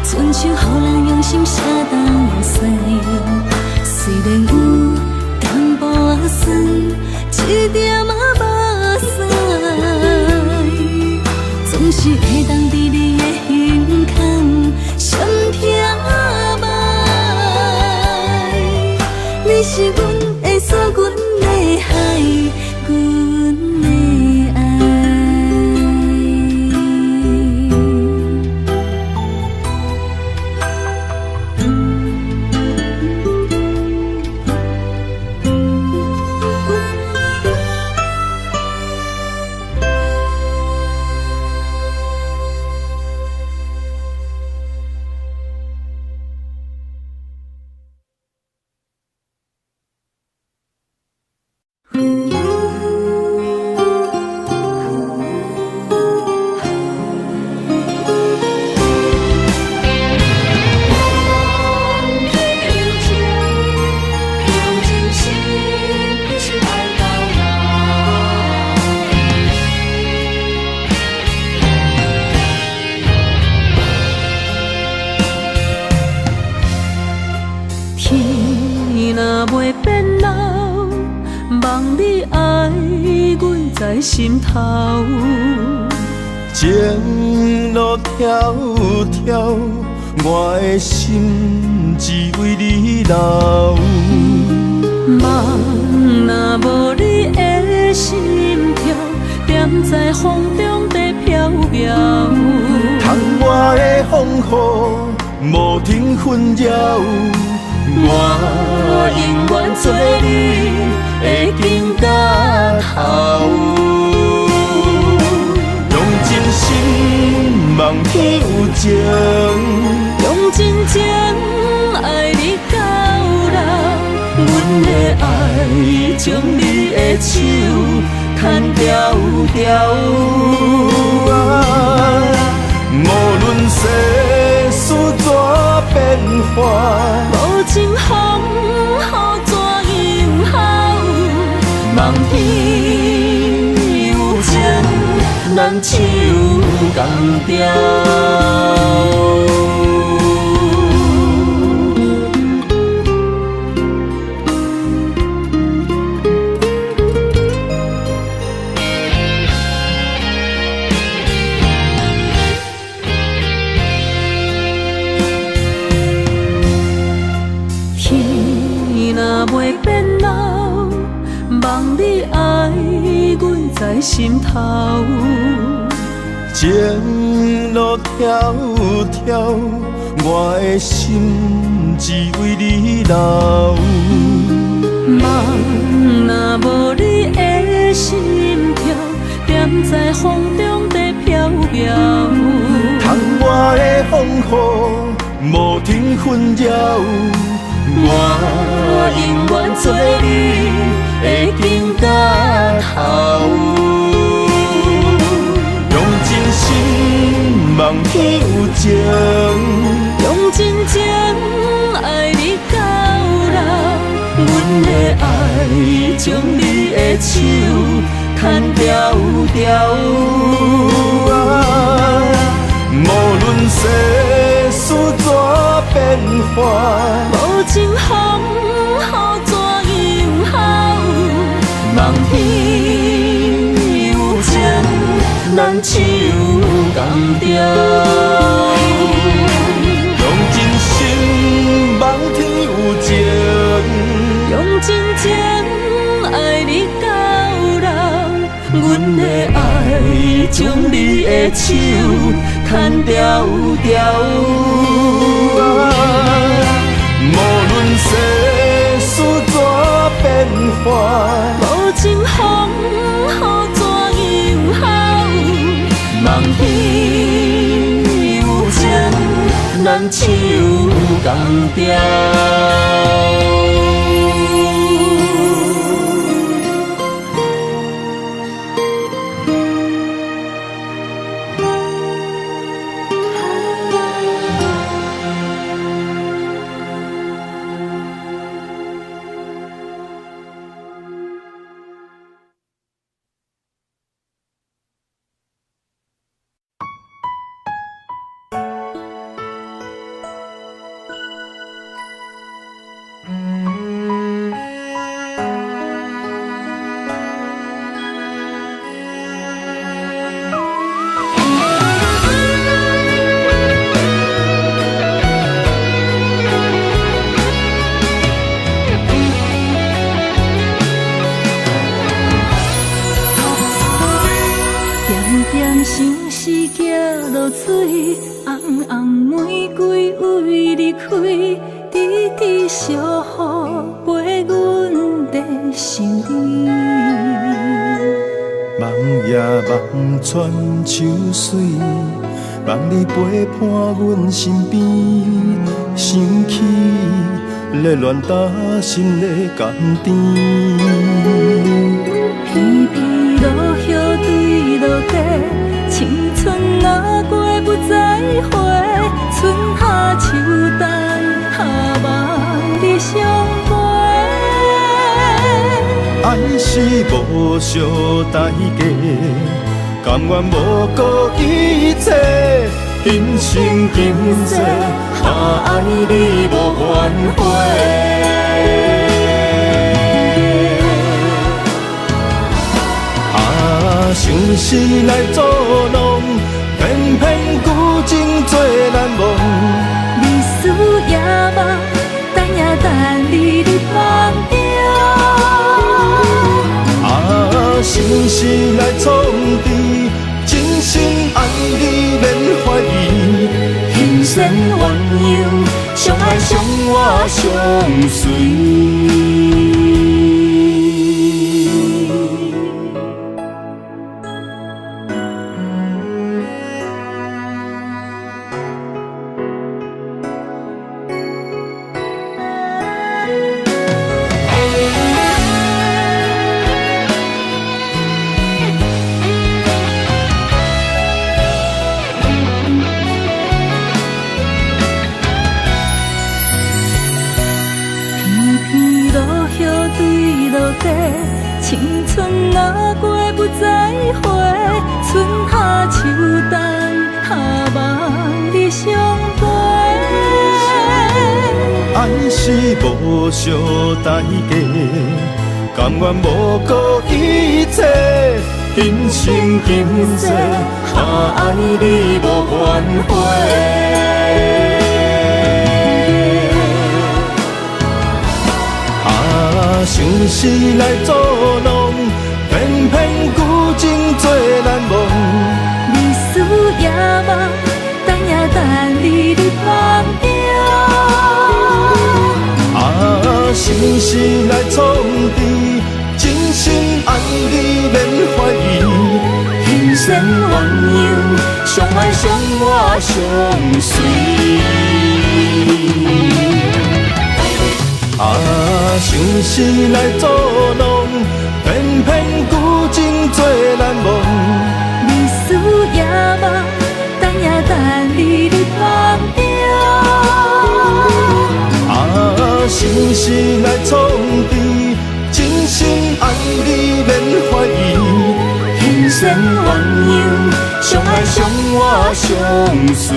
亲像予人用心一点仔目屎，总是会当伫你的胸腔上疼爱。你是阮的锁，阮的海，阮的爱。天若袂变老，望你爱阮在心头。情路迢迢，我的心只为你留。梦若无你的心跳，踮在风中在飘飘。窗外的风雨无停纷扰，我永远做你的情到头。用真心望天有情，用真情爱你到老。阮的爱将你的手牵条条。无论世事怎变化，无情风雨怎样好？望天有情，咱手共调。天若袂变老，望你爱阮在心头。情路迢迢，我的心只为你留。梦若无你的心跳，踮在风中在飘飘。窗外的风雨无停纷扰，我永远做你的情到头。用真心望天有情，用真情爱你到老。阮的爱将你的手牵条条。无论世事怎变化，无情风雨怎样好？望天有情，咱手共调。用真心望天有情，用真情爱你到老。阮的爱将你的手牵条条。无论世事怎变化，无情风雨怎样好？望天有情，咱手共调。像是行落水，红红玫瑰为你开，直直小雨陪阮在想你。梦夜梦穿秋水，梦你陪伴阮身边，想起热恋打心的甘甜。片片落叶对落地，青春若过不再回，春夏秋冬下望你相陪。爱是无相代价，甘愿无顾一切，今生今世，爱你无反悔。相思来作弄，偏偏旧情做难忘。日思夜梦，等呀等你的梦中。相思来创治，真心爱你免怀疑。人生鸳鸯，相爱相活相随。青春若过不再回，春夏秋冬下望你相陪。爱是无相代价，甘愿无顾一切，今生今世，爱你无反悔。相思来作弄，偏偏旧情做难忘。日思夜梦，等呀等你的梦中。相思来创治，真心爱你免怀疑。人生鸳鸯，相爱相活相随。相思来作弄，偏偏旧情做难忘。日思夜梦，等呀等你的梦中。相思来创治，真心爱你免怀疑。人生鸳鸯，相爱相活相随。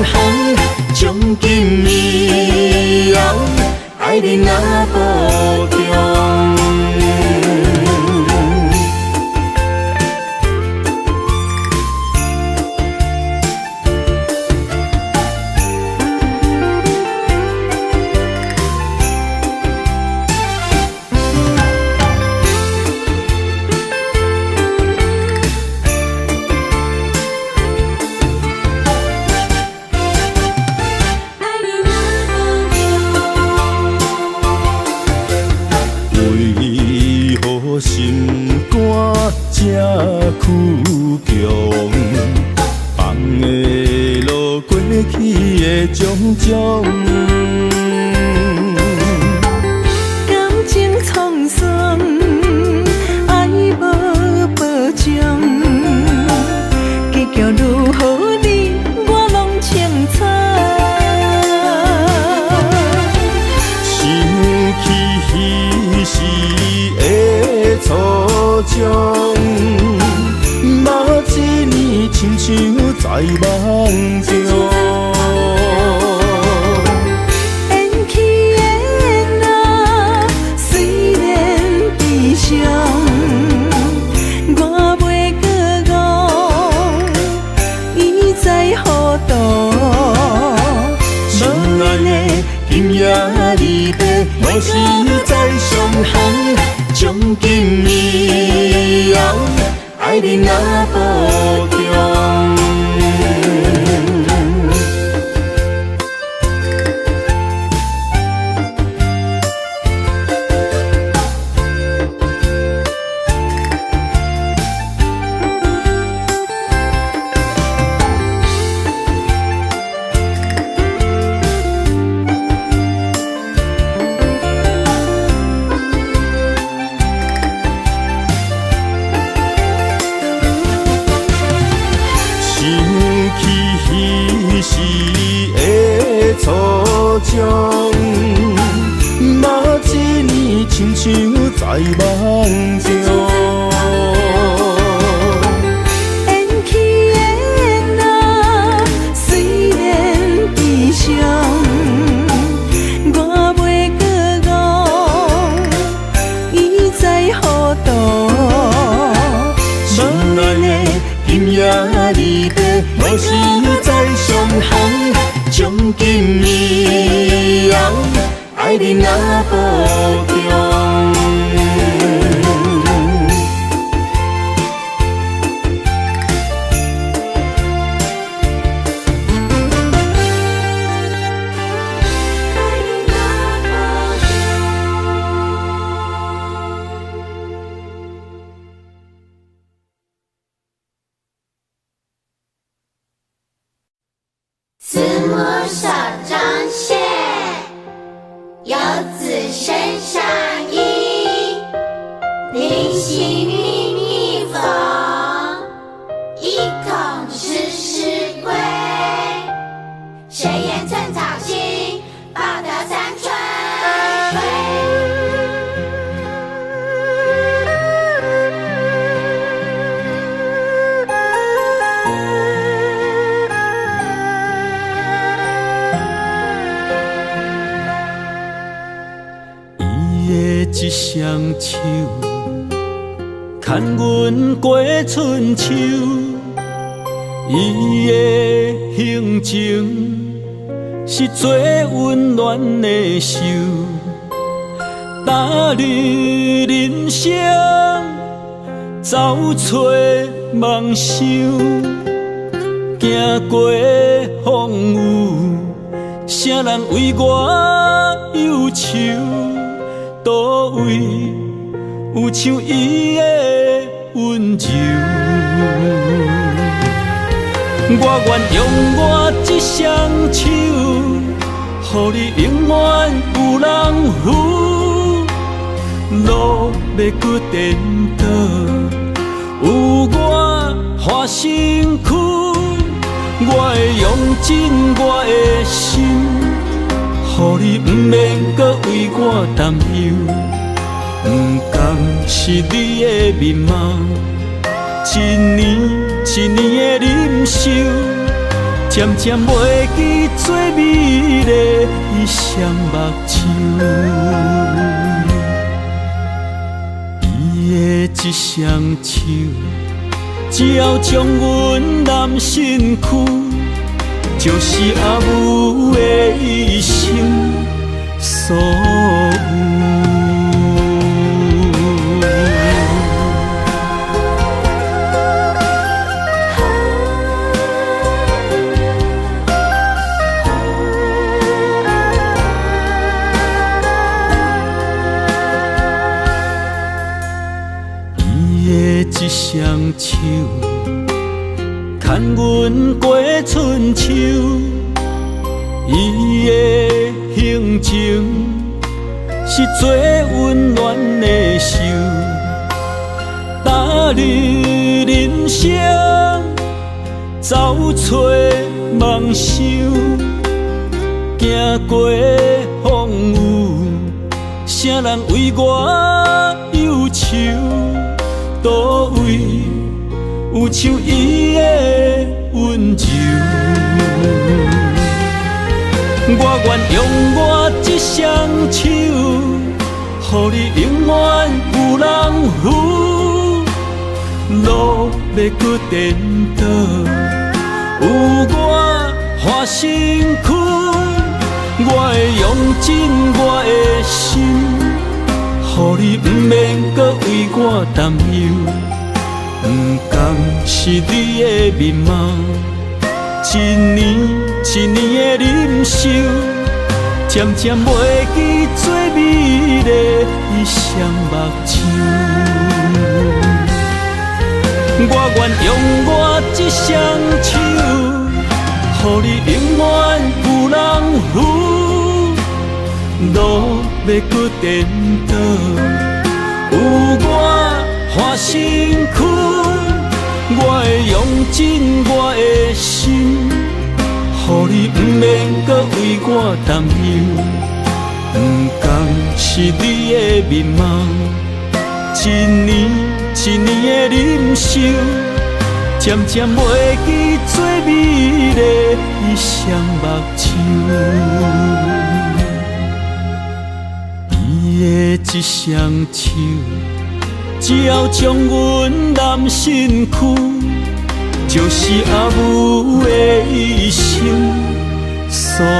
行，将金义扬，爱你若无中。心肝这苦强，放的路过去的种种，感情沧桑，爱无保障，结局如何你我拢清楚。想起彼时的初衷，目一年亲像在梦中。缘起缘来，虽然悲伤，我袂搁误，伊在何度？心内的今夜离别，无时再相逢。将金义扬，爱你若无中。彼时的初衷，目一年亲像在梦中。缘起缘来，虽然悲伤，我袂搁误，伊在何度？心内的今夜离别，无时再相逢。将金义扬，爱你若无中。慈母手中线，游子身上衣。临行密密缝，意恐迟迟归。谁言寸草心，报得三春晖。一双手，牵阮过春秋。伊的行程是最温暖的手，踏入人生，走出梦想，行过风雨，啥人为我忧愁？倒位有像伊的温柔？我愿用我这双手，予你永远有人扶。路要搁颠倒，有我换身躯。我会用尽我的心，予你不免搁为我担忧。不甘是你的面貌，一年一年的忍受，渐渐袂记最美丽伊双目睭，伊的一双手，只要将阮揽身躯，就是阿母的一生所有。一双手，牵阮过春秋，伊的行程是最温暖的手，踏入人生，走出梦想，行过风雨，啥人为我忧愁？倒位有像伊的温柔，我愿用我一双手，予你永远有人扶。路要搁颠倒，有我换身躯，我会用尽我的心。予你不免搁为我担忧，不甘是你的面貌，一年一年的忍受，渐渐袂记最美丽伊双目睭。我愿用我一双手，予你永远有人扶。路要搁颠倒，有我换身躯，我会用尽我的心，予你不免搁为我担忧。不甘是你的面貌，一年一年的忍受，渐渐袂记最美丽伊双目睭。伊的一双手，只要将阮揽身躯，就是阿母的一生所有。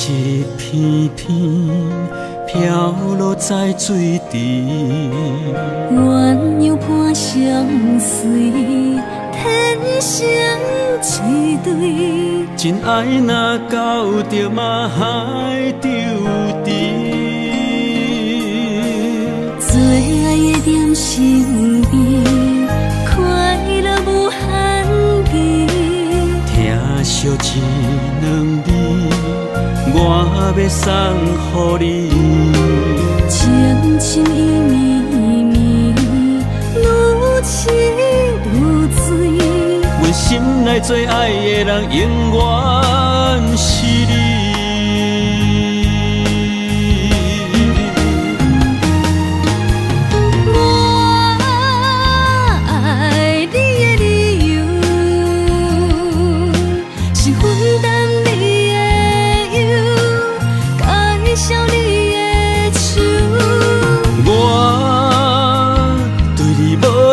一片片飘落在水池，鸳鸯伴相随，天生一对。真爱若到着嘛海丢低，最爱的点身边，快乐无限期。听惜一两字，我要送予你。情情意绵绵，愈情愈醉。阮心内最爱的人，永远是你。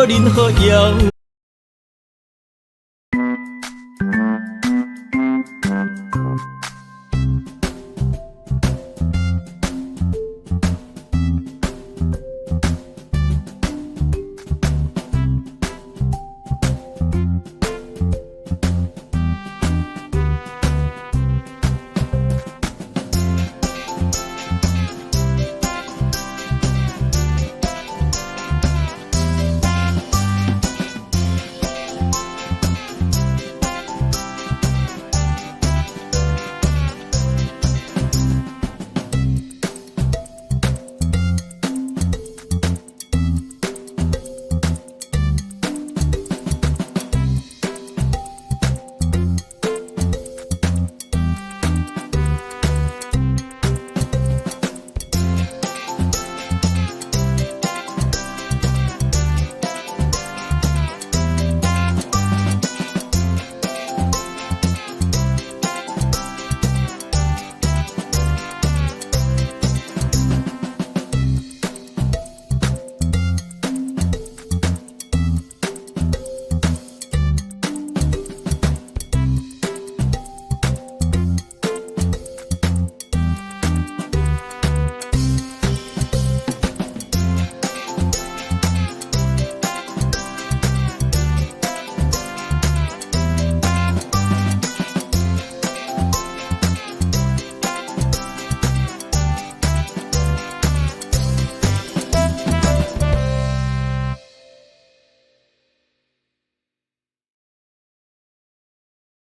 任何要你。